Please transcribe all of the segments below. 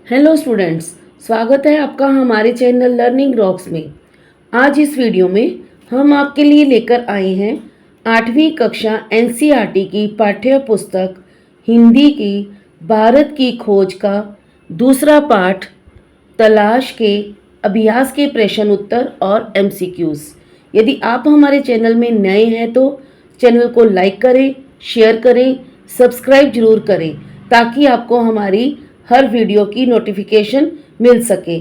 Hello students, स्वागत है आपका हमारे चैनल लर्निंग रॉक्स में। आज इस वीडियो में हम आपके लिए लेकर आए हैं 8वीं कक्षा एनसीईआरटी की पाठ्य पुस्तक हिंदी की भारत की खोज का दूसरा पाठ तलाश के अभ्यास के प्रश्न उत्तर और एमसीक्यूज। यदि आप हमारे चैनल में नए हैं तो चैनल को लाइक करें, शेयर करें, सब्सक्राइब जरूर करें ताकि आपको हमारी हर वीडियो की नोटिफिकेशन मिल सके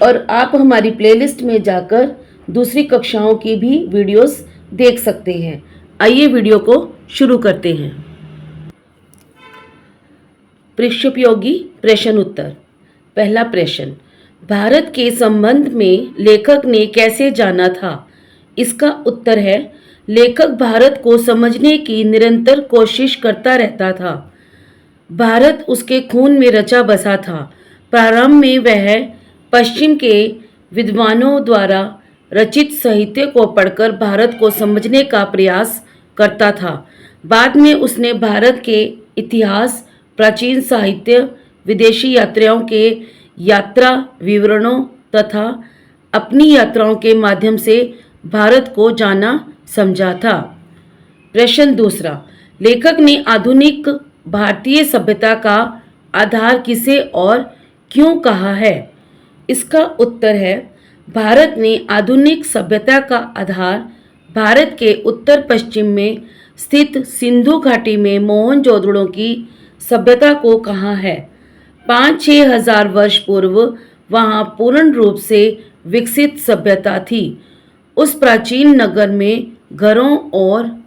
और आप हमारी प्लेलिस्ट में जाकर दूसरी कक्षाओं की भी वीडियोस देख सकते हैं। आइए वीडियो को शुरू करते हैं। पृष्ठोपयोगी प्रश्न उत्तर। पहला प्रश्न, भारत के संबंध में लेखक ने कैसे जाना था? इसका उत्तर है, लेखक भारत को समझने की निरंतर कोशिश करता रहता था। भारत उसके खून में रचा बसा था। प्रारंभ में वह पश्चिम के विद्वानों द्वारा रचित साहित्य को पढ़कर भारत को समझने का प्रयास करता था। बाद में उसने भारत के इतिहास, प्राचीन साहित्य, विदेशी यात्राओं के यात्रा विवरणों तथा अपनी यात्राओं के माध्यम से भारत को जाना समझा था। प्रश्न दूसरा, लेखक ने आधुनिक भारतीय सभ्यता का आधार किसे और क्यों कहा है? इसका उत्तर है, भारत ने आधुनिक सभ्यता का आधार भारत के उत्तर पश्चिम में स्थित सिंधु घाटी में मोहनजोदड़ो की सभ्यता को कहा है। 5-6 हजार वर्ष पूर्व वहाँ पूर्ण रूप से विकसित सभ्यता थी। उस प्राचीन नगर में घरों और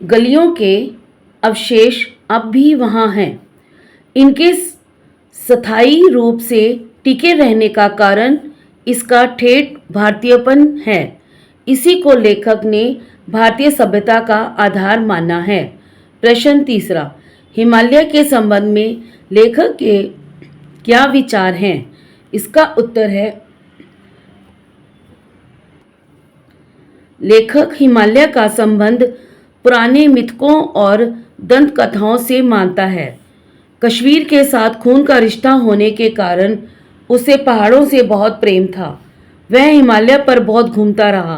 गलियों के अवशेष अब भी वहाँ हैं। इनके स्थायी रूप से टिके रहने का कारण इसका ठेठ भारतीयपन है। इसी को लेखक ने भारतीय सभ्यता का आधार माना है। प्रश्न तीसरा, हिमालय के संबंध में लेखक के क्या विचार हैं? इसका उत्तर है, लेखक हिमालय का संबंध पुराने मिथकों और दंत कथाओं से मानता है। कश्मीर के साथ खून का रिश्ता होने के कारण उसे पहाड़ों से बहुत प्रेम था। वह हिमालय पर बहुत घूमता रहा।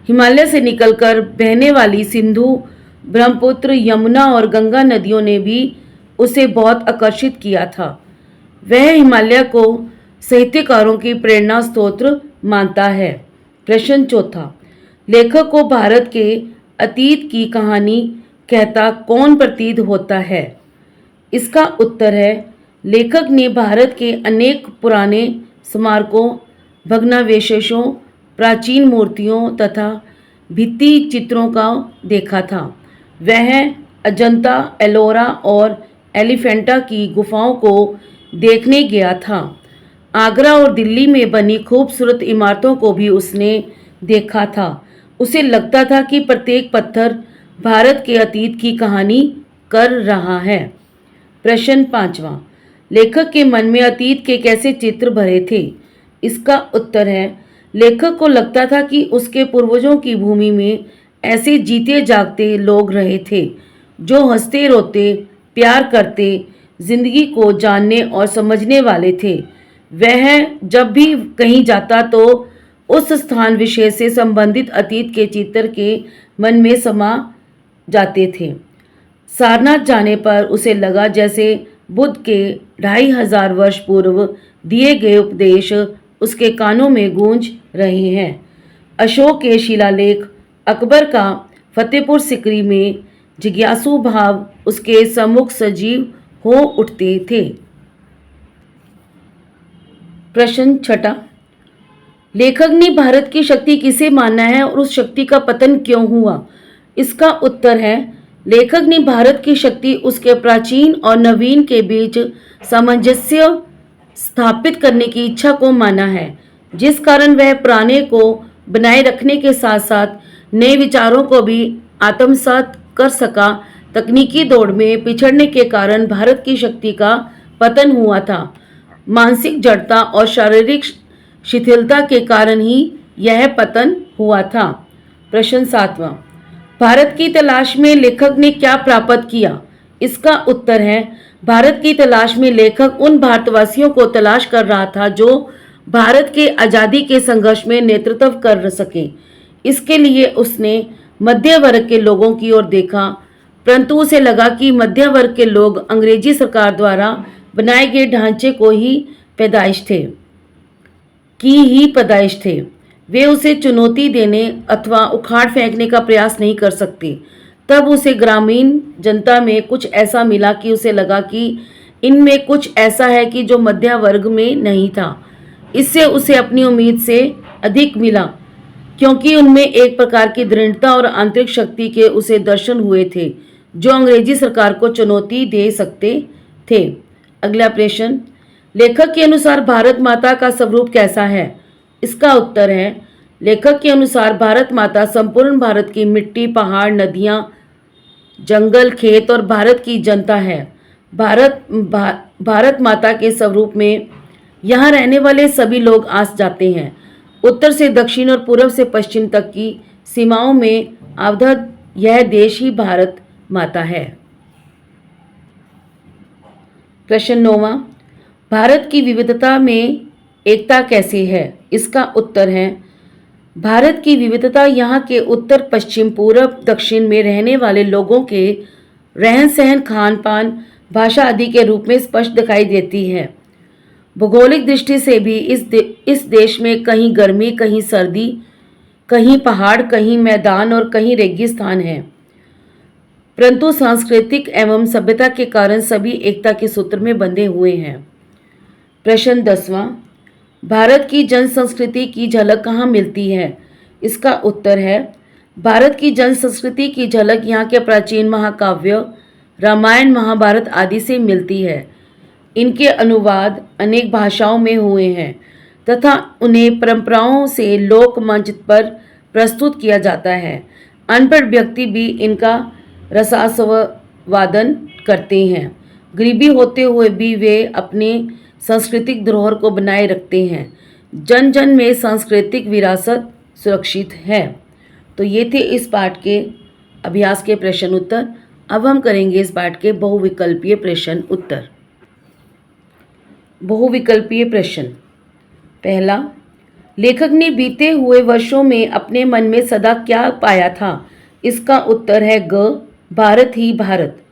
हिमालय से निकलकर बहने वाली सिंधु, ब्रह्मपुत्र, यमुना और गंगा नदियों ने भी उसे बहुत आकर्षित किया था। वह हिमालय को साहित्यकारों की प्रेरणा स्रोत मानता है। प्रश्न चौथा, लेखक को भारत के अतीत की कहानी कहता कौन प्रतीत होता है? इसका उत्तर है, लेखक ने भारत के अनेक पुराने स्मारकों, भग्नावशेषों, प्राचीन मूर्तियों तथा भित्ति चित्रों का देखा था। वह अजंता, एलोरा और एलिफेंटा की गुफाओं को देखने गया था। आगरा और दिल्ली में बनी खूबसूरत इमारतों को भी उसने देखा था। उसे लगता था कि प्रत्येक पत्थर भारत के अतीत की कहानी कर रहा है। प्रश्न पांचवा, लेखक के मन में अतीत के कैसे चित्र भरे थे? इसका उत्तर है, लेखक को लगता था कि उसके पूर्वजों की भूमि में ऐसे जीते जागते लोग रहे थे जो हंसते रोते, प्यार करते, जिंदगी को जानने और समझने वाले थे। वह जब भी कहीं जाता तो उस स्थान विशेष से संबंधित अतीत के चित्र के मन में समा जाते थे। सारनाथ जाने पर उसे लगा जैसे बुद्ध के 2500 वर्ष पूर्व दिए गए उपदेश उसके कानों में गूंज रहे हैं। अशोक के शिलालेख, अकबर का फतेहपुर सिकरी में जिज्ञासु भाव उसके सम्मुख सजीव हो उठते थे। प्रश्न छठा, लेखक ने भारत की शक्ति किसे माना है और उस शक्ति का पतन क्यों हुआ? इसका उत्तर है, लेखक ने भारत की शक्ति उसके प्राचीन और नवीन के बीच सामंजस्य स्थापित करने की इच्छा को माना है, जिस कारण वह पुराने को बनाए रखने के साथ साथ नए विचारों को भी आत्मसात कर सका। तकनीकी दौड़ में पिछड़ने के कारण भारत की शक्ति का पतन हुआ था। मानसिक जड़ता और शारीरिक शिथिलता के कारण ही यह पतन हुआ था। प्रश्न सातवां, भारत की तलाश में लेखक ने क्या प्राप्त किया? इसका उत्तर है, भारत की तलाश में लेखक उन भारतवासियों को तलाश कर रहा था जो भारत के आज़ादी के संघर्ष में नेतृत्व कर सके। इसके लिए उसने मध्य वर्ग के लोगों की ओर देखा, परंतु उसे लगा कि मध्य वर्ग के लोग अंग्रेजी सरकार द्वारा बनाए गए ढांचे की ही पैदाइश थे। वे उसे चुनौती देने अथवा उखाड़ फेंकने का प्रयास नहीं कर सकते। तब उसे ग्रामीण जनता में कुछ ऐसा मिला कि उसे लगा कि इनमें कुछ ऐसा है कि जो मध्य वर्ग में नहीं था। इससे उसे अपनी उम्मीद से अधिक मिला, क्योंकि उनमें एक प्रकार की दृढ़ता और आंतरिक शक्ति के उसे दर्शन हुए थे जो अंग्रेजी सरकार को चुनौती दे सकते थे। अगला प्रश्न, लेखक के अनुसार भारत माता का स्वरूप कैसा है? इसका उत्तर है, लेखक के अनुसार भारत माता संपूर्ण भारत की मिट्टी, पहाड़, नदियाँ, जंगल, खेत और भारत की जनता है। भारत माता के स्वरूप में यहाँ रहने वाले सभी लोग आस जाते हैं। उत्तर से दक्षिण और पूर्व से पश्चिम तक की सीमाओं में आबद्ध यह देश ही भारत माता है। प्रश्न 9वां, भारत की विविधता में एकता कैसे है? इसका उत्तर है, भारत की विविधता यहाँ के उत्तर, पश्चिम, पूर्व, दक्षिण में रहने वाले लोगों के रहन सहन, खान पान, भाषा आदि के रूप में स्पष्ट दिखाई देती है। भौगोलिक दृष्टि से भी इस देश में कहीं गर्मी, कहीं सर्दी, कहीं पहाड़, कहीं मैदान और कहीं रेगिस्तान है, परंतु सांस्कृतिक एवं सभ्यता के कारण सभी एकता के सूत्र में बंधे हुए हैं। प्रश्न 10वां, भारत की जन संस्कृति की झलक कहाँ मिलती है? इसका उत्तर है, भारत की जन संस्कृति की झलक यहाँ के प्राचीन महाकाव्य रामायण, महाभारत आदि से मिलती है। इनके अनुवाद अनेक भाषाओं में हुए हैं तथा उन्हें परंपराओं से लोक मंच पर प्रस्तुत किया जाता है। अनपढ़ व्यक्ति भी इनका रसास्वादन करते हैं। गरीबी होते हुए भी वे अपने सांस्कृतिक धरोहर को बनाए रखते हैं। जन जन में सांस्कृतिक विरासत सुरक्षित है। तो ये थे इस पाठ के अभ्यास के प्रश्न उत्तर। अब हम करेंगे इस पाठ के बहुविकल्पीय प्रश्न उत्तर। बहुविकल्पीय प्रश्न। पहला, लेखक ने बीते हुए वर्षों में अपने मन में सदा क्या पाया था? इसका उत्तर है ग, भारत ही भारत।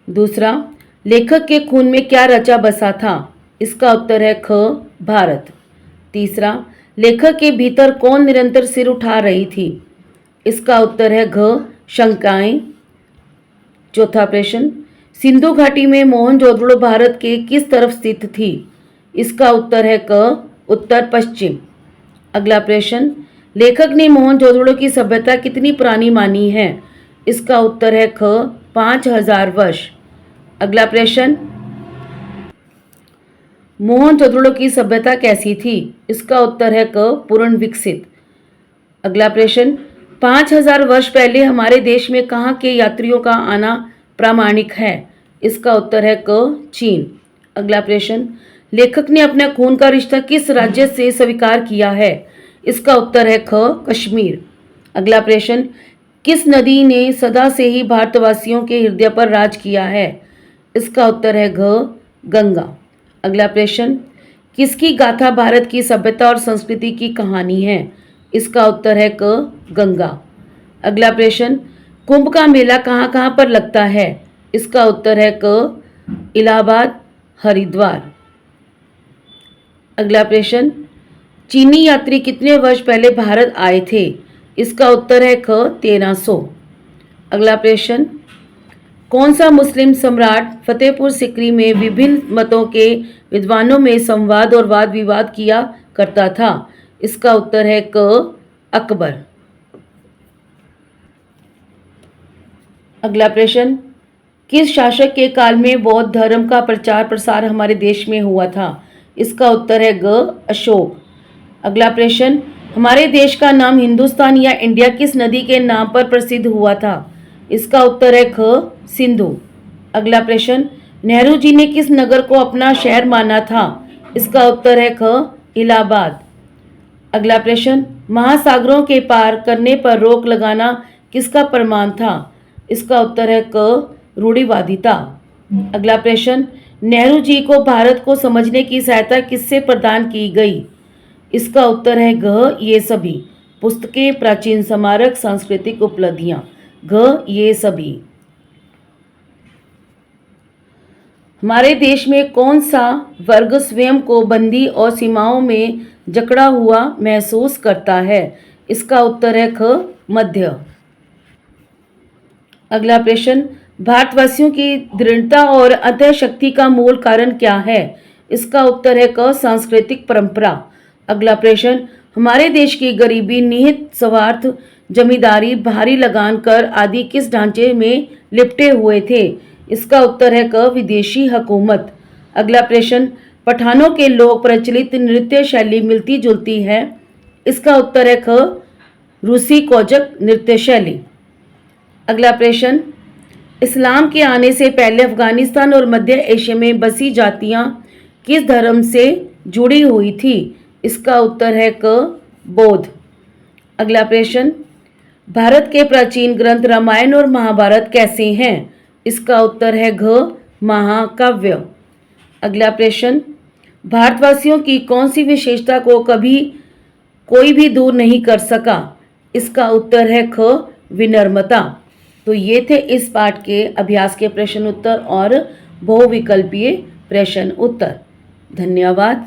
दूसरा, लेखक के खून में क्या रचा बसा था? इसका उत्तर है ख, भारत। तीसरा, लेखक के भीतर कौन निरंतर सिर उठा रही थी? इसका उत्तर है घ, शंकाएं। चौथा प्रश्न, सिंधु घाटी में मोहनजोदड़ो भारत के किस तरफ स्थित थी? इसका उत्तर है क, उत्तर पश्चिम। अगला प्रश्न, लेखक ने मोहनजोदड़ो की सभ्यता कितनी पुरानी मानी है? इसका उत्तर है ख, 5000 वर्ष। अगला प्रश्न, मोहनजोदड़ो की सभ्यता कैसी थी? इसका उत्तर है क, पूर्ण विकसित। अगला प्रश्न, 5000 वर्ष पहले हमारे देश में कहाँ के यात्रियों का आना प्रामाणिक है? इसका उत्तर है क, चीन। अगला प्रश्न, लेखक ने अपना खून का रिश्ता किस राज्य से स्वीकार किया है? इसका उत्तर है ख, कश्मीर। अगला प्रश्न, किस नदी ने सदा से ही भारतवासियों के हृदय पर राज किया है? इसका उत्तर है घ, गंगा। अगला प्रश्न, किसकी गाथा भारत की सभ्यता और संस्कृति की कहानी है? इसका उत्तर है क, गंगा। अगला प्रश्न, कुंभ का मेला कहाँ कहाँ पर लगता है? इसका उत्तर है क, इलाहाबाद, हरिद्वार। अगला प्रश्न, चीनी यात्री कितने वर्ष पहले भारत आए थे? इसका उत्तर है ख, 1300। अगला प्रश्न, कौन सा मुस्लिम सम्राट फतेहपुर सिकरी में विभिन्न मतों के विद्वानों में संवाद और वाद विवाद किया करता था? इसका उत्तर है क, अकबर। अगला प्रश्न, किस शासक के काल में बौद्ध धर्म का प्रचार प्रसार हमारे देश में हुआ था? इसका उत्तर है ग, अशोक। अगला प्रश्न, हमारे देश का नाम हिंदुस्तान या इंडिया किस नदी के नाम पर प्रसिद्ध हुआ था? इसका उत्तर है ख, सिंधु। अगला प्रश्न, नेहरू जी ने किस नगर को अपना शहर माना था? इसका उत्तर है ख, इलाहाबाद। अगला प्रश्न, महासागरों के पार करने पर रोक लगाना किसका प्रमाण था? इसका उत्तर है क, रूढ़िवादिता। अगला प्रश्न, नेहरू जी को भारत को समझने की सहायता किससे प्रदान की गई? इसका उत्तर है घ ये सभी। पुस्तकें, प्राचीन स्मारक, सांस्कृतिक उपलब्धियां। घ ये सभी। हमारे देश में कौन सा वर्ग स्वयं को बंदी और सीमाओं में जकड़ा हुआ महसूस करता है? इसका उत्तर है ख मध्य। अगला प्रश्न, भारतवासियों की दृढ़ता और अंतःशक्ति का मूल कारण क्या है? इसका उत्तर है क सांस्कृतिक परंपरा। अगला प्रश्न, हमारे देश की गरीबी, निहित स्वार्थ, जमींदारी, भारी लगान, कर आदि किस ढांचे में लिपटे हुए थे? इसका उत्तर है क विदेशी हुकूमत। अगला प्रश्न, पठानों के लोक प्रचलित नृत्य शैली मिलती जुलती है? इसका उत्तर है ख रूसी कोजक नृत्य शैली। अगला प्रश्न, इस्लाम के आने से पहले अफगानिस्तान और मध्य एशिया में बसी जातियां किस धर्म से जुड़ी हुई थी? इसका उत्तर है क बौद्ध। अगला प्रश्न, भारत के प्राचीन ग्रंथ रामायण और महाभारत कैसे हैं? इसका उत्तर है घ महाकाव्य। अगला प्रश्न, भारतवासियों की कौन सी विशेषता को कभी कोई भी दूर नहीं कर सका? इसका उत्तर है ख विनम्रता। तो ये थे इस पाठ के अभ्यास के प्रश्न उत्तर और बहुविकल्पीय प्रश्न उत्तर। धन्यवाद।